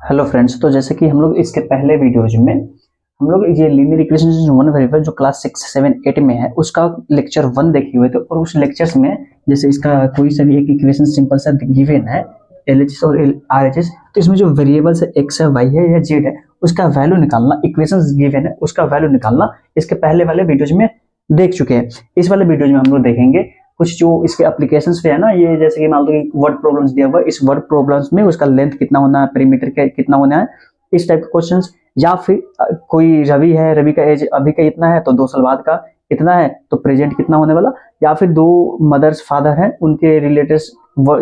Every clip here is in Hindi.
हेलो फ्रेंड्स, तो जैसे कि हम लोग इसके पहले वीडियोज में हम लोग ये लीनियर इक्वेशंस वन वेरिएबल जो क्लास 6, 7, 8 में है उसका लेक्चर 1 देखे हुए थे। और उस लेक्चर्स में जैसे इसका कोई सा भी एक इक्वेशन सिंपल सा गिवन है LHS और RHS, तो इसमें जो वेरिएबल्स है x है, y है या z है उसका वैल्यू निकालना, इक्वेशंस गिवन है उसका वैल्यू निकालना इसके पहले वाले वीडियोज में देख चुके हैं। इस वाले वीडियोज में हम लोग देखेंगे कुछ जो इसके एप्लीकेशंस पे है ना, ये जैसे कि मान लो कि वर्ड प्रॉब्लम्स दिया हुआ है, इस वर्ड प्रॉब्लम्स में उसका लेंथ कितना होना है, पेरीमीटर का कितना होना है, इस टाइप के क्वेश्चंस। या फिर कोई रवि है, रवि का एज अभी का इतना है तो 2 साल बाद का इतना है तो प्रेजेंट कितना होने वाला। या फिर दो मदर्स फादर हैं उनके रिलेटेड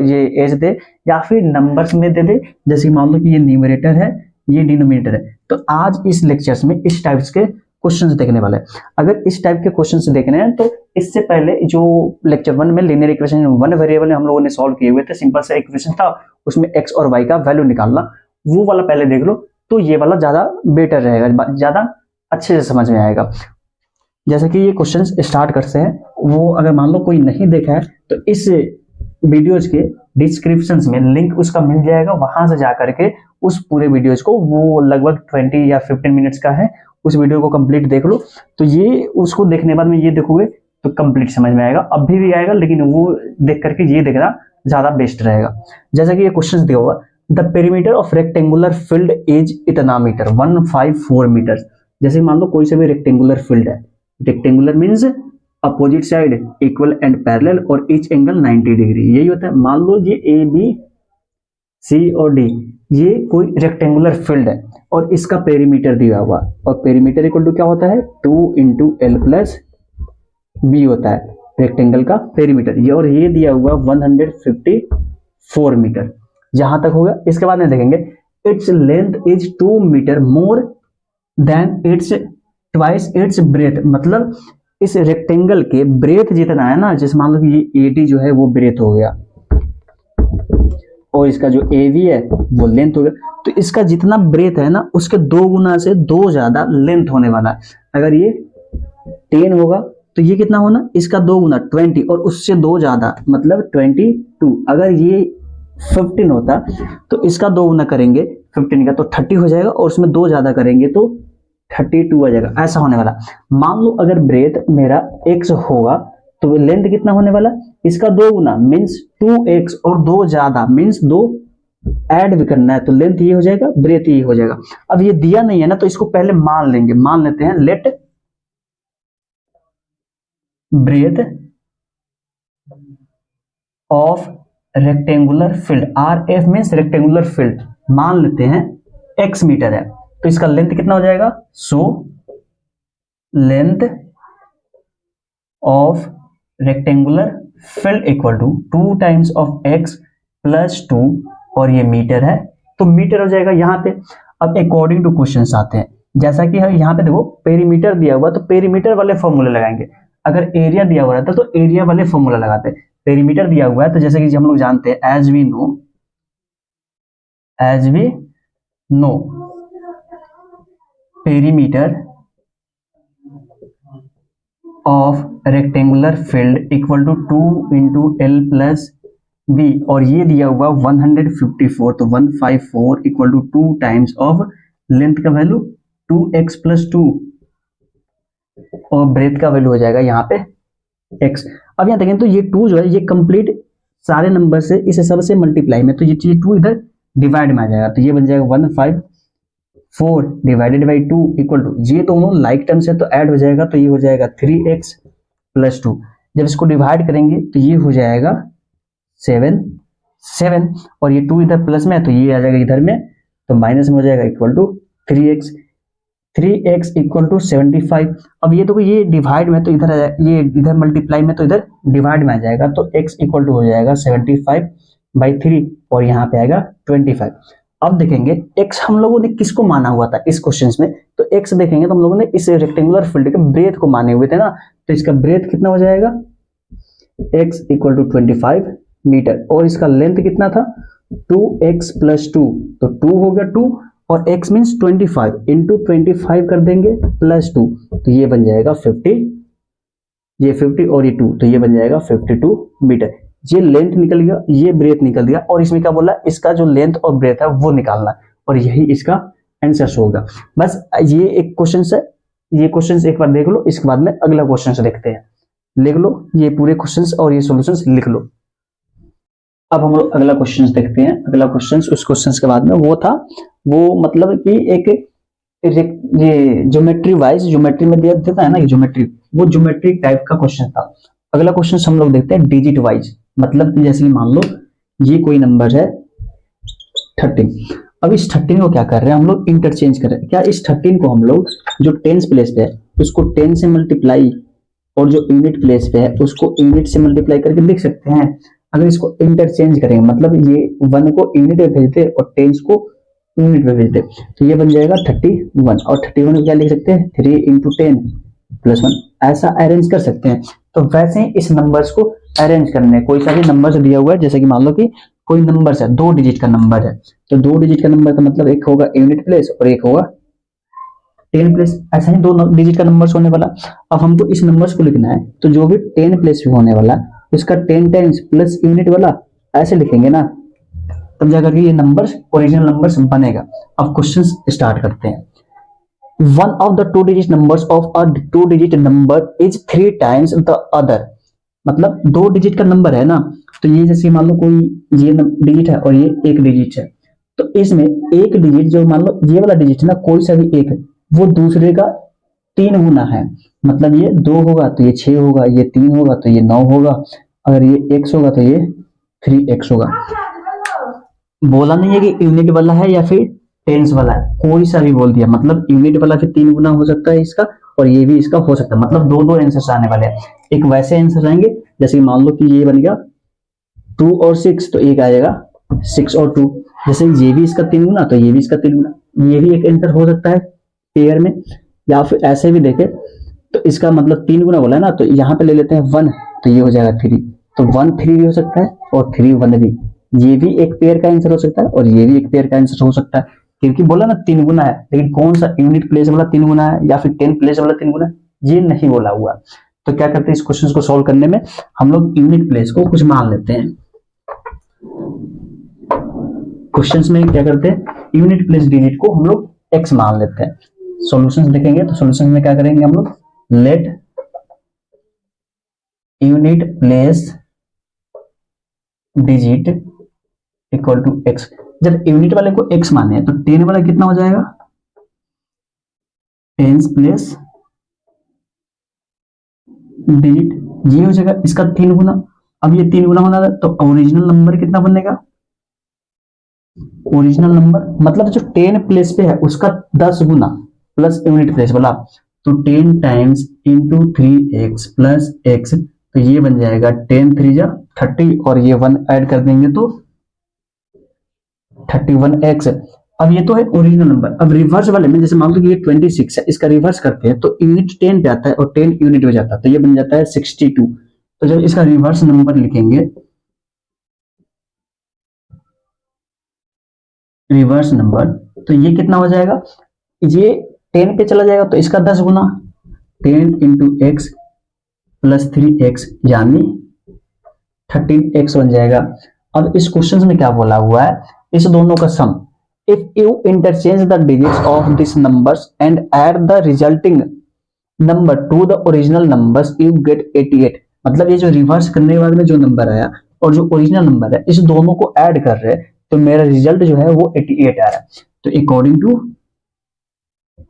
ये एज दे, या फिर नंबर्स में दे दे, जैसे मान लो कि ये न्यूमरेटर है ये डिनोमिनेटर है। तो आज इस लेक्चर्स में इस टाइप्स के क्वेश्चंस देखने वाले हैं। अगर इस टाइप के क्वेश्चंस देखने हैं तो इससे पहले जो लेक्चर 1 में लीनियर इक्वेशन वन वेरिएबल हम लोगों ने सॉल्व किए हुए थे, सिंपल सा इक्वेशन था, उसमें x और y का वैल्यू निकालना, वो वाला पहले देख लो तो ये वाला ज्यादा बेटर रहेगा, ज्यादा अच्छे से समझ में आएगा। जैसे कि ये क्वेश्चन स्टार्ट करते हैं, वो अगर मान लो कोई नहीं देखा है तो इस वीडियोज के डिस्क्रिप्शन में लिंक उसका मिल जाएगा, वहां से जाकर के उस पूरे वीडियोज को, वो लगभग 20 या 15 मिनट्स का है, उस वीडियो को कंप्लीट देख लो। तो ये उसको देखने बाद में ये देखोगे तो कंप्लीट समझ में आएगा, अभी भी आएगा लेकिन वो देख करके ये देखना ज्यादा बेस्ट रहेगा। जैसा कि ये क्वेश्चन दिया हुआ, the perimeter of rectangular field is इतना मीटर 154 मीटर। जैसे मान लो कोई से भी रेक्टेंगुलर फील्ड है, rectangular means opposite side equal and parallel और ईच एंगल 90 डिग्री, यही होता है। मान लो ये ए बी सी और डी ये कोई रेक्टेंगुलर फील्ड है और इसका पेरीमीटर दिया हुआ, और पेरीमीटर इक्वल टू क्या होता है 2 इंटू एल प्लस बी होता है रेक्टेंगल का पेरीमीटर, ये और ये दिया हुआ 154 मीटर, जहां तक होगा। इसके बाद में देखेंगे its length is 2 metre more than its twice its breadth, मतलब इस रेक्टेंगल के ब्रेथ जितना है ना, जैसे मान लो कि ये एडी जो है वो ब्रेथ हो गया और इसका जो एवी है वो लेंथ हो गया, तो इसका जितना ब्रेथ है ना उसके 2 गुना से 2 ज्यादा लेंथ होने वाला है। अगर ये 10 होगा तो ये कितना होना, इसका 2 गुना 20 और उससे 2 ज्यादा मतलब 22। अगर ये 15 होता तो इसका 2 गुना करेंगे 15 का तो 30 हो जाएगा, और उसमें 2 ज्यादा करेंगे तो 32 आ जाएगा, ऐसा होने वाला। मान लो अगर ब्रेथ मेरा x होगा तो लेंथ कितना होने वाला, इसका 2 गुना मीन्स 2x और 2 ज्यादा मीन्स 2 ऐड भी करना है तो लेंथ ये हो जाएगा, ब्रेथ ये हो जाएगा। अब ये दिया नहीं है ना तो इसको पहले मान लेंगे, मान लेते हैं let breadth of rectangular field, RF means rectangular field, मान लेते हैं x मीटर है तो इसका लेंथ कितना हो जाएगा, so length of rectangular field equal to 2 times of x plus 2, और ये मीटर है तो मीटर हो जाएगा यहाँ पे। अब अकॉर्डिंग टू क्वेश्चन आते हैं, जैसा कि यहाँ पे देखो पेरीमीटर दिया हुआ तो पेरीमीटर वाले फॉर्मूले लगाएंगे, अगर एरिया दिया हुआ रहता तो एरिया वाले फॉर्मूला लगाते हैं। पेरीमीटर दिया हुआ है तो जैसे कि हम लोग जानते हैं as we know perimeter of rectangular field equal to 2 into L plus B, और ये दिया हुआ 154 तो 154 equal to 2 times of length का वैल्यू 2x प्लस 2 और ब्रेथ का वैल्यू हो जाएगा यहाँ पे x। अब यहाँ देखें तो ये 2 जो है ये कंप्लीट सारे नंबर से इस सब से मल्टीप्लाई में, तो ये चीज 2 इधर डिवाइड में आ जाएगा तो ये बन जाएगा 154 डिवाइडेड बाई 2 इक्वल टू, ये दोनों लाइक टर्म से तो ऐड हो जाएगा तो ये हो जाएगा 3x प्लस 2। जब इसको डिवाइड करेंगे तो ये हो जाएगा 7 और ये 2 इधर प्लस में है तो ये आ जाएगा इधर में तो माइनस में हो जाएगा equal to 3x equal to 75। अब ये देखो ये डिवाइड में तो इधर ये इधर मल्टीप्लाई में तो इधर डिवाइड में आ जाएगा तो x इक्वल टू हो जाएगा 75/3 और यहाँ पे आएगा 25। अब देखेंगे x हम लोगों ने किसको माना हुआ था इस क्वेश्चन में, तो x देखेंगे तो हम लोगों ने इस रेक्टेंगुलर फील्ड के ब्रेथ को माने हुए थे ना, तो इसका ब्रेथ कितना हो जाएगा x इक्वल टू 25 मीटर और इसका लेंथ कितना था 2x प्लस 2 तो 2 हो गया 2 और x मीन्स 25 इंटू 25 कर देंगे प्लस 2 तो ये बन जाएगा 50, ये 50 और ये 2 तो ये बन जाएगा 52 मीटर। ये लेंथ निकल गया, ये ब्रेथ निकल गया, और इसमें क्या बोला इसका जो लेंथ और ब्रेथ है वो निकालना है। और यही इसका आंसर होगा। बस ये एक क्वेश्चन है, ये क्वेश्चन एक बार देख लो, इसके बाद में अगला क्वेश्चन देखते हैं। लिख लो ये पूरे क्वेश्चंस और ये सॉल्यूशंस लिख लो। अब हम लोग अगला क्वेश्चन देखते हैं। अगला क्वेश्चन उस क्वेश्चन के बाद में वो था, वो मतलब कि एक ये ज्योमेट्री वाइज, ज्योमेट्री में दिया देता है ना, ये ज्योमेट्री, वो ज्योमेट्री टाइप का क्वेश्चन था। अगला क्वेश्चन हम लोग देखते हैं डिजिट वाइज, मतलब कि जैसे मान लो ये कोई नंबर है 13। अब इस 13 को क्या कर रहे हैं हम लोग, इंटरचेंज कर रहे हैं। क्या इस 13 को हम लोग जो टेंस प्लेस पे है उसको 10 से मल्टीप्लाई, और जो यूनिट प्लेस पे है उसको यूनिट से मल्टीप्लाई करके लिख सकते हैं। अगर इसको इंटरचेंज करेंगे, मतलब ये 1 को यूनिट में भेज दे और 10 को यूनिट में भेज दे, तो ये बन जाएगा 31, और 31 को क्या लिख सकते हैं, 3 इंटू 10 प्लस 1, ऐसा अरेंज कर सकते हैं। तो वैसे ही इस नंबर्स को अरेंज करने, कोई सा भी नंबर दिया हुआ है, जैसे कि मान लो कि कोई नंबर है 2 डिजिट का नंबर है, तो 2 डिजिट का नंबर का मतलब एक होगा यूनिट प्लेस और एक होगा 10 प्लेस, ऐसा ही 2 डिजिट का नंबर होने वाला। अब हमको इस नंबर्स को लिखना है, तो जो भी 10 प्लेस भी होने वाला उसका 10 टाइम्स प्लस यूनिट वाला ऐसे लिखेंगे ना, तब जाकर के ये नंबर्स ओरिजिनल नंबर्स बनेगा। अब क्वेश्चन स्टार्ट करते हैं। One of the 2 digit numbers of a 2 digit number is 3 times the other, मतलब 2 डिजिट का नंबर है ना, तो ये जैसे मान लो कोई ये डिजिट है और ये एक डिजिट है, तो इसमें एक डिजिट जो मान लो ये वाला डिजिट है ना, कोई सा भी एक, वो दूसरे का 3 गुना है। मतलब ये 2 होगा तो ये 6 होगा, ये 3 होगा तो ये 9 होगा, अगर ये x होगा तो ये 3x होगा। बोला नहीं है कि यूनिट वाला है या फिर टेंस वाला है, कोई सा भी बोल दिया, मतलब यूनिट वाला फिर 3 गुना हो सकता है इसका, और ये भी इसका हो सकता है, मतलब दो आंसर आने वाले हैं। एक वैसे आंसर आएंगे जैसे मान लो कि ये बन गया 2 और 6, तो एक आएगा 6 और 2, जैसे ये भी इसका 3 गुना तो ये भी इसका 3 गुना, ये भी एक आंसर हो सकता है पेयर में। या फिर ऐसे भी देखे तो इसका मतलब 3 गुना बोला है ना, तो यहाँ पे ले लेते हैं 1, तो ये हो जाएगा 3, तो 1 3 भी हो सकता है और 3 1 भी, ये भी एक पेयर का आंसर हो सकता है और ये भी एक पेयर का आंसर हो सकता है, क्योंकि बोला ना 3 गुना है, लेकिन कौन सा यूनिट प्लेस वाला 3 गुना है या फिर 10 प्लेस वाला 3 गुना है, ये नहीं बोला हुआ। तो क्या करते हैं इस क्वेश्चन को सोल्व करने में, हम लोग यूनिट प्लेस को कुछ मान लेते हैं। क्वेश्चंस में क्या करते हैं, यूनिट प्लेस डिजिट को हम लोग x मान लेते हैं। सॉल्यूशंस देखेंगे तो सॉल्यूशन में क्या करेंगे हम लोग, let unit place digit equal to x। जब यूनिट वाले को x माने हैं तो 10 वाला कितना हो जाएगा, 10 प्लेस डिजिट, ये हो जाएगा इसका 3 गुना। अब ये 3 गुना होना है तो ओरिजिनल नंबर कितना बनेगा, ओरिजिनल नंबर मतलब जो 10 प्लेस पे है उसका 10 गुना प्लस यूनिट प्लेस वाला, तो 10 times into 3x plus x, तो ये बन जाएगा 10 3 जा 30, और ये 1 ऐड कर देंगे तो 31x। अब ये तो है ओरिजिनल नंबर। अब रिवर्स वाले में जैसे मान लो कि ये 26 है, इसका रिवर्स करते हैं तो यूनिट 10 पे आता है और 10 यूनिट में जाता है, तो ये बन जाता है 62। तो जब इसका रिवर्स नंबर लिखेंगे, रिवर्स नंबर, तो ये कितना हो जाएगा, ये 10 पे चला जाएगा तो इसका 10 गुना, 10 इंटू एक्स प्लस 3x यानी 13x बन जाएगा। अब इस क्वेश्चन में क्या बोला हुआ है, इस दोनों का sum, if you interchange the digits of this numbers and add the resulting number to the original numbers you get 88। मतलब ये जो रिवर्स करने के बाद में जो नंबर आया और जो ओरिजिनल नंबर है, इस दोनों को ऐड कर रहे हैं तो मेरा रिजल्ट जो है वो 88 आ रहा है। तो according to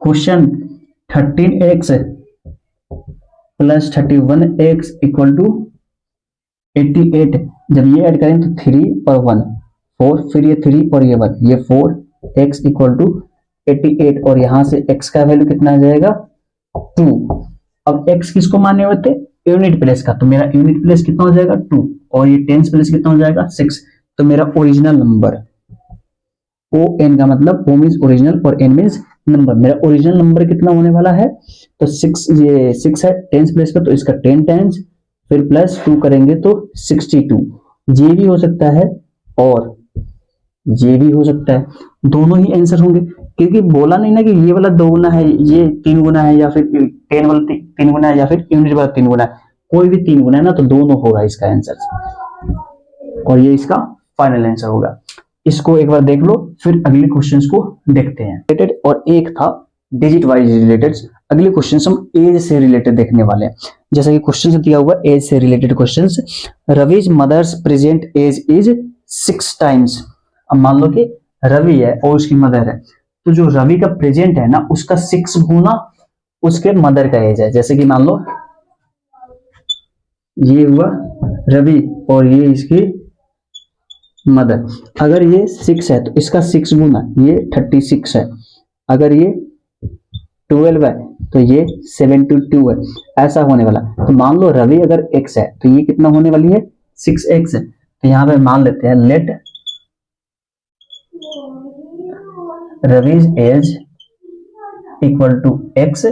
question 13x plus 31x equal to 88, जब ये ऐड करें तो 3 और 1 4, फिर ये 3 और ये 1, ये 4x इक्वल टू 88, और यहां से x का वैल्यू कितना आ जाएगा 2। अब x किसको माने हुए थे, यूनिट प्लेस का, तो मेरा यूनिट प्लेस कितना हो जाएगा 2, और ये टेंस प्लेस कितना हो जाएगा 6। तो मेरा ओरिजिनल नंबर, ओ एन का मतलब ओ मीन्स ओरिजिनल और एन मीन्स नंबर, मेरा ओरिजिनल नंबर कितना होने वाला है, तो 6, ये 6 है टेंस प्लेस का, तो इसका 10 टाइम्स फिर प्लस 2 करेंगे तो 62। ये भी हो सकता है और ये भी हो सकता है, दोनों ही आंसर होंगे, क्योंकि बोला नहीं ना कि ये वाला 2 गुना है, ये 3 गुना है, या फिर 10 वाला 3 गुना है, या फिर यूनिट वाला 3 गुना है, कोई भी 3 गुना है ना, तो दोनों होगा इसका आंसर, और ये इसका फाइनल आंसर होगा। इसको एक बार देख लो, फिर अगले क्वेश्चंस को देखते हैं रिलेटेड, और एक था डिजिट वाइज रिलेटेड। अगले क्वेश्चंस हम एज से रिलेटेड देखने वाले हैं। जैसा कि क्वेश्चन दिया हुआ एज से related questions, Ravi's mother's present age is 6 times. अब मान लो कि रवि है और उसकी मदर है, तो जो रवि का प्रेजेंट है ना उसका 6 गुना उसके मदर का एज है। जैसे कि मान लो ये हुआ रवि और ये इसकी मदर, अगर ये 6 है तो इसका 6 गुना ये 36 है, अगर ये 12 है तो ये 72 है, ऐसा होने वाला। तो मान लो रवि अगर x है तो ये कितना होने वाली है 6x है। तो यहाँ पे मान लेते हैं let Ravi's age equal to x,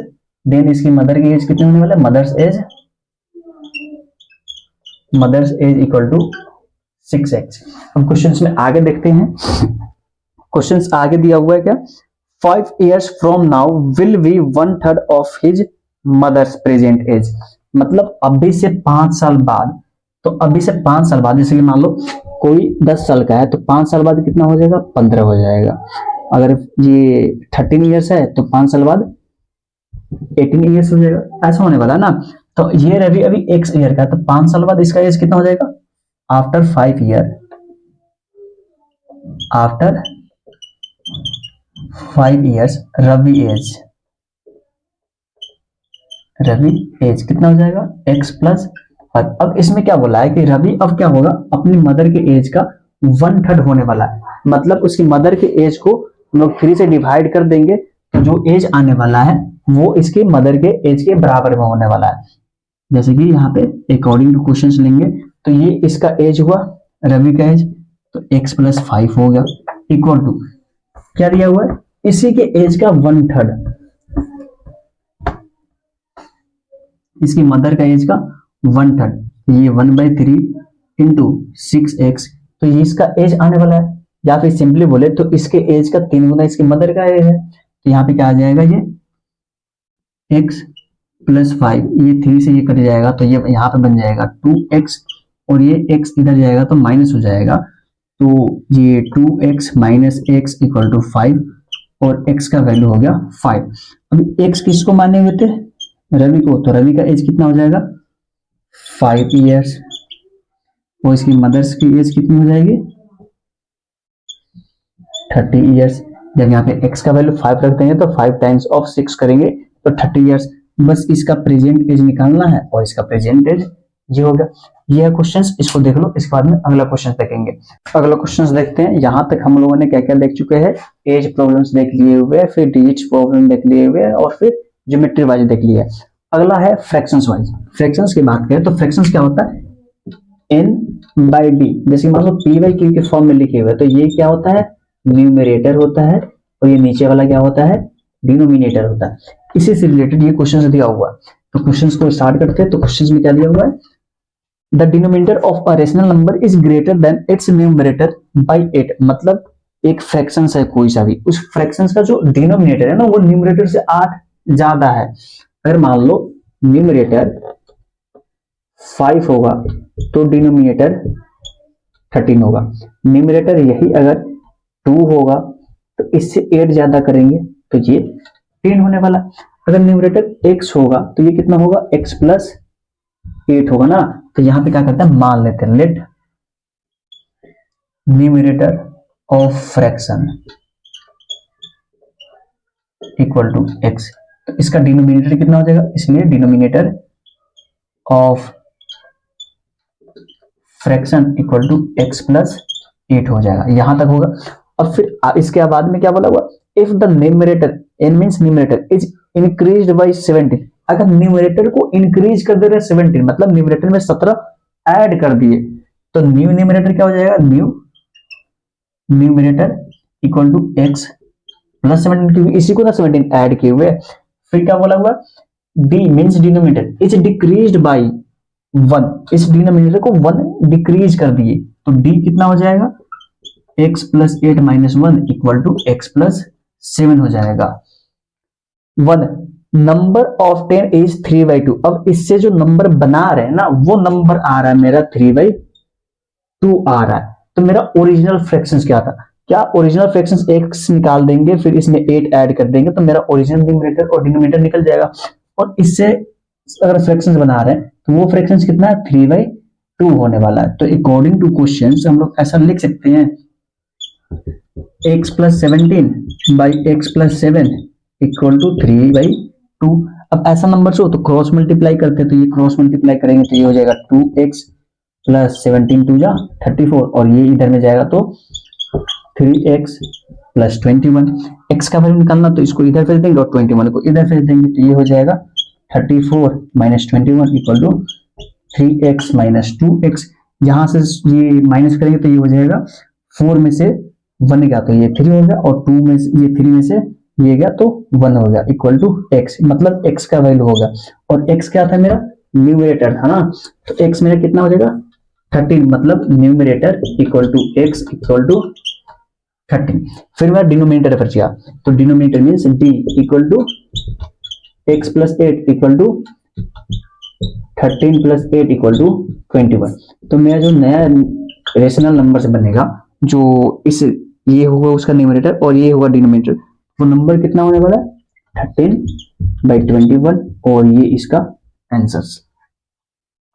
then इसकी मदर की एज कितनी होने वाला है, mother's as equal to 6x। अब क्वेश्चंस में आगे देखते हैं। क्वेश्चंस आगे दिया हुआ है क्या, 5 years from now will be 1/3 of his mother's present age। मतलब अभी से 5 साल बाद, तो अभी से 5 साल बाद, जैसे कि मान लो कोई 10 साल का है तो 5 साल बाद कितना हो जाएगा, 15 हो जाएगा। अगर ये 13 ईयर्स है तो 5 साल बाद 18 ईयर्स हो जाएगा, ऐसा होने वाला है ना। तो ये रवि अभी x ईयर का है, तो 5 साल बाद इसका एज कितना हो जाएगा, after 5 year, after 5 years Ravi age कितना हो जाएगा x प्लस 5। अब इसमें क्या बोला है कि रवि अब क्या होगा, अपनी मदर के एज का 1/3 होने वाला है। मतलब उसकी मदर के एज को हम लोग 3 से डिवाइड कर देंगे तो जो एज आने वाला है वो इसके मदर के एज के बराबर में होने वाला है। जैसे कि यहाँ पे अकॉर्डिंग टू क्वेश्चंस लेंगे तो ये इसका एज हुआ रवि का एज, तो x प्लस 5 हो गया इक्वल टू क्या दिया हुआ है, इसी के एज का 1/3, इसकी मदर का एज का 1/3, ये 1/3 इंटू 6x, तो ये इसका एज आने वाला है। या फिर सिंपली बोले तो इसके एज का 3 गुना इसकी मदर का एज है। तो यहाँ पे क्या आ जाएगा, ये x प्लस 5, ये 3 से ये कट जाएगा तो ये यहाँ पे बन जाएगा 2x, और ये x इधर जाएगा तो माइनस हो जाएगा, तो ये 2x minus x equal to 5, और x का वैल्यू हो गया 5। अभी x किसको माने हुए थे, रवि को, तो रवि का एज कितना हो जाएगा 5 ईयर्स, और इसकी मदर्स की एज कितनी हो जाएगी 30 ईयर्स। जब यहाँ पे x का वैल्यू 5 रख देंगे तो 5 टाइम्स ऑफ 6 करेंगे तो 30 ईयर्स। बस इसका प्रेजेंट एज निकालना है और इसका प्रेजेंट एज ये होगा। ये है क्वेश्चंस, इसको देख लो, इसके बाद में अगला क्वेश्चन देखेंगे। अगला क्वेश्चन देखते हैं। यहाँ तक हम लोगों ने क्या क्या देख चुके हैं, एज प्रॉब्लम्स देख लिए हुए, फिर डिजिट्स प्रॉब्लम देख लिए हुए, और फिर ज्योमेट्री वाइज देख लिया है। अगला है फ्रैक्शंस वाइज। फ्रैक्शंस की बात करें तो फ्रैक्शंस क्या होता है, n/d, जैसे मान लो p/q के फॉर्म में लिखे हुए, तो ये क्या होता है, न्यूमरेटर होता है, और ये नीचे वाला क्या होता है, डिनोमिनेटर होता है। इसी से रिलेटेड ये क्वेश्चन दिया हुआ है, तो क्वेश्चंस को स्टार्ट करते हैं। तो क्वेश्चंस में क्या दिया हुआ है, the denominator of a rational number is greater than it's numerator bye 8। मतलब एक फ्रैक्शंस है कोई सा भी, उस फ्रैक्शंस का जो डिनोमिनेटर है ना वो न्यूमरेटर से 8 ज्यादा है। अगर मान लो न्यूमरेटर 5 होगा तो डिनोमिनेटर 13 होगा। न्यूमरेटर यही अगर 2 होगा तो इससे 8 ज्यादा करेंगे तो ये 10 होने वाला। अगर न्यूमरेटर x होगा तो ये कितना होगा, x प्लस 8 होगा ना। तो यहाँ पे क्या करते हैं, मान लेते हैं let numerator of fraction equal to x, तो इसका डिनोमिनेटर कितना हो जाएगा, इसलिए denominator of fraction equal to x plus 8 हो जाएगा, यहां तक होगा। और फिर इसके बाद में क्या बोला हुआ, if the numerator n means numerator is increased by 17, अगर न्यूमरेटर को इंक्रीज कर दे रहे 17, मतलब न्यूमरेटर में 17 ऐड कर दिए, तो न्यू न्यूमरेटर क्या हो जाएगा, new numerator equal to x plus 17, क्योंकि इसी को ना 17 ऐड किए हुए। फिर क्या बोला हुआ, d means denominator is decreased bye 1, इस डिनोमिनेटर को 1 डिक्रीज कर दिए, तो d कितना हो जाएगा, x plus 8 minus 1 equal to x plus 7 हो जाएगा। 1 नंबर ऑफ 10 इज 3/2। अब इससे जो नंबर बना रहे हैं ना वो नंबर आ रहा है मेरा 3/2 आ रहा है। तो मेरा ओरिजिनल फ्रैक्शंस क्या था, क्या ओरिजिनल फ्रैक्शंस x निकाल देंगे, फिर इसमें 8 ऐड कर देंगे तो मेरा ओरिजिनल न्यूमरेटर और डिनोमिनेटर निकल जाएगा। और इससे अगर फ्रैक्शंस बना रहे हैं तो वो फ्रैक्शंस कितना है, 3/2 होने वाला है। तो अकॉर्डिंग टू क्वेश्चन हम लोग ऐसा लिख सकते हैं x + 17/x + 7 = 3/2। अब ऐसा नंबर से हो तो क्रॉस मल्टीप्लाई करते हैं, तो ये क्रॉस मल्टीप्लाई करेंगे तो ये हो जाएगा 2x + 17 2 जा 34, और ये इधर में जाएगा तो 3x + 21। x का वैल्यू निकालना तो इसको इधर भेज देंगे और 21 को इधर भेज देंगे, तो ये हो जाएगा 34 - 21 = 3x - 2x। यहां से ये माइनस करेंगे तो ये हो जाएगा 4 में से 1 गया तो ये 3 हो गया, और 2 में से ये 3 में से ये गया तो 1 हो गया = x, मतलब x का वैल्यू हो गया। और x क्या था, मेरा न्यूमरेटर था ना, तो x मेरा कितना हो जाएगा 13, मतलब न्यूमरेटर = x = 13। फिर मैं डिनोमिनेटर पर किया, तो डिनोमिनेटर मींस d = x + 8 = 13 + 8 = 21। तो मेरा जो नया रेशनल नंबर से बनेगा, जो इस ये होगा उसका न्यूमरेटर और ये होगा डिनोमिनेटर, वो नंबर कितना होने वाला है 13/21, और ये इसका आंसर।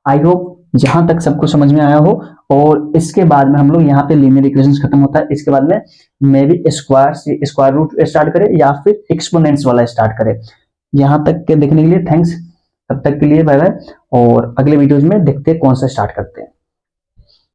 आई होप जहां तक सबको समझ में आया हो। और इसके बाद में हम लोग यहाँ पे लीनियर इक्वेशंस खत्म होता है, इसके बाद में मे भी स्क्वायर रूट स्टार्ट करें या फिर एक्सपोनेंट्स वाला स्टार्ट करें। यहाँ तक के देखने के लिए थैंक्स, तब तक के लिए बाय बाय, और अगले वीडियोज में देखते हैं कौन सा स्टार्ट करते हैं।